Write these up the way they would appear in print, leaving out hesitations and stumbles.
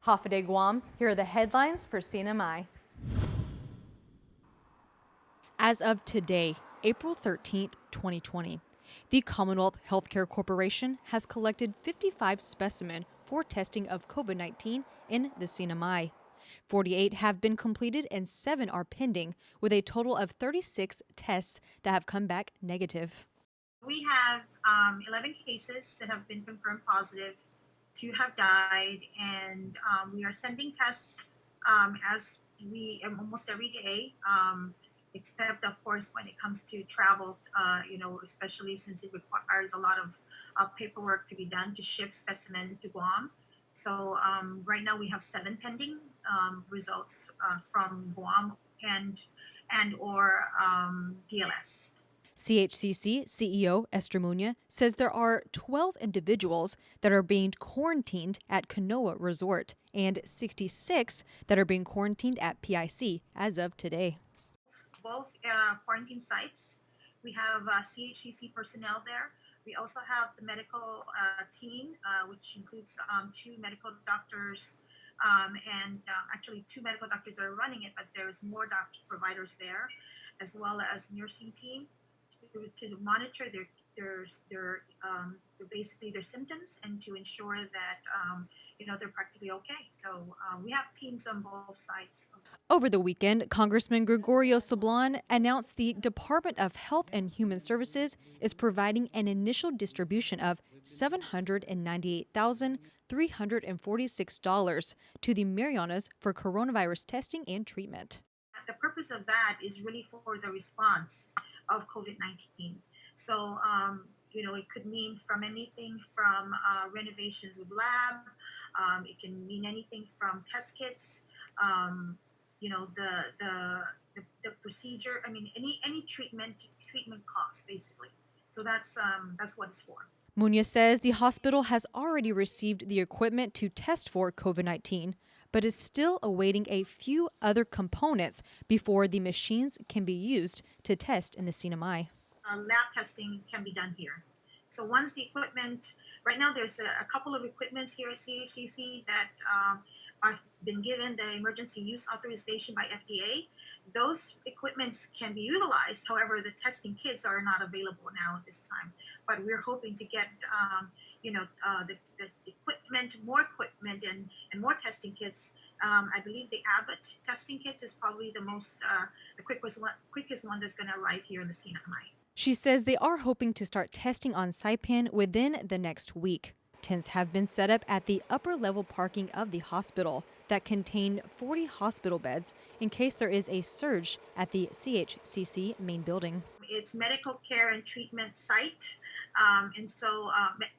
Hafa Guam, here are the headlines for CNMI. As of today, April 13th, 2020, the Commonwealth Healthcare Corporation has collected 55 specimens for testing of COVID-19 in the CNMI. 48 have been completed and 7 are pending, with a total of 36 tests that have come back negative. We have 11 cases that have been confirmed positive, 2 have died, and we are sending tests as we almost every day, except of course when it comes to travel, especially since it requires a lot of paperwork to be done to ship specimen to Guam. So right now we have 7 pending results from Guam and or DLS. CHCC CEO Esther Muña says there are 12 individuals that are being quarantined at Kanoa Resort and 66 that are being quarantined at PIC as of today. Both quarantine sites. We have CHCC personnel there. We also have the medical team, which includes 2 medical doctors, and actually 2 medical doctors are running it, but there's more doctor providers there, as well as nursing team to monitor basically their symptoms and to ensure that they're practically okay. So we have teams on both sides. Over the weekend, Congressman Gregorio Sablan announced the Department of Health and Human Services is providing an initial distribution of $798,346 to the Marianas for coronavirus testing and treatment. The purpose of that is really for the response of COVID-19. So, it could mean from anything from renovations of lab. It can mean anything from test kits. The procedure. I mean, any treatment costs basically. So that's what it's for. Muñoz says the hospital has already received the equipment to test for COVID-19, but is still awaiting a few other components before the machines can be used to test in the CNMI. Lab testing can be done here. So once the equipment, right now there's a couple of equipments here at CHCC that are been given the emergency use authorization by FDA. Those equipments can be utilized. However, the testing kits are not available now at this time. But we're hoping to get, the equipment, more equipment, and more testing kits. I believe the Abbott testing kits is probably the quickest one that's going to arrive here in the CNMI. She says they are hoping to start testing on Saipan within the next week. Tents have been set up at the upper level parking of the hospital that contain 40 hospital beds in case there is a surge at the CHCC main building. It's medical care and treatment site, and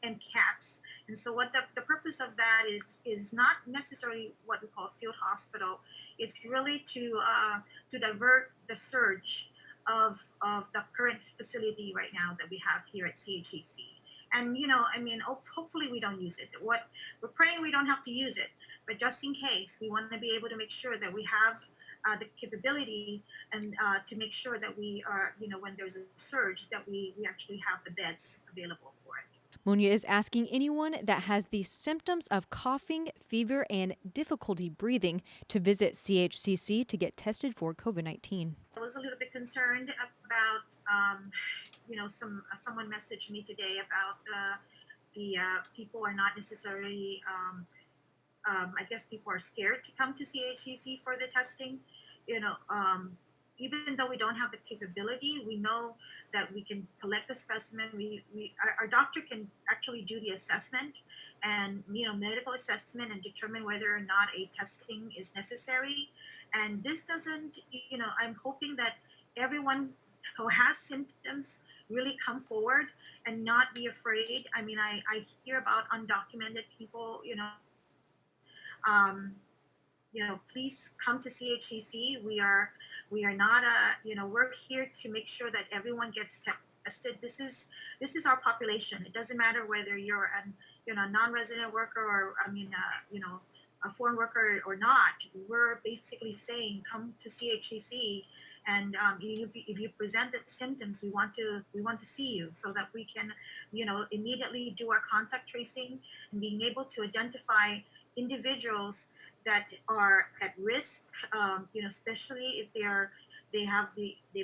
CATS. And so what the purpose of that is not necessarily what we call field hospital. It's really to divert the surge of the current facility right now that we have here at CHCC. And hopefully we don't use it. What we're praying, we don't have to use it, but just in case, we want to be able to make sure that we have the capability and to make sure that we are, when there's a surge, that we actually have the beds available for it. Muñoz is asking anyone that has the symptoms of coughing, fever, and difficulty breathing to visit CHCC to get tested for COVID-19. I was a little bit concerned about, someone messaged me today about the people are not necessarily, I guess people are scared to come to CHCC for the testing. Even though we don't have the capability, we know that we can collect the specimen. Our doctor can actually do the assessment and, medical assessment and determine whether or not a testing is necessary. And this doesn't, I'm hoping that everyone who has symptoms really come forward and not be afraid. I mean, I hear about undocumented people, please come to CHCC. We are not we're here to make sure that everyone gets tested. This is our population. It doesn't matter whether you're a non-resident worker or a foreign worker or not. We're basically saying come to CHCC, and if you present the symptoms, we want to see you so that we can immediately do our contact tracing and being able to identify individuals that are at risk, especially if they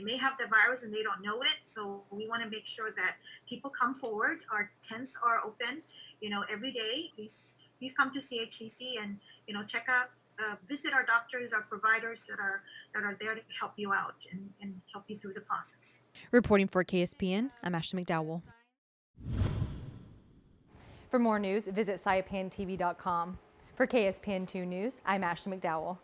may have the virus and they don't know it. So we want to make sure that people come forward. Our tents are open, every day. Please come to CHCC and check out. Visit our doctors, our providers that are there to help you out and help you through the process. Reporting for KSPN, I'm Ashley McDowell. For more news, visit saipantv.com. For KSPN2 News, I'm Ashley McDowell.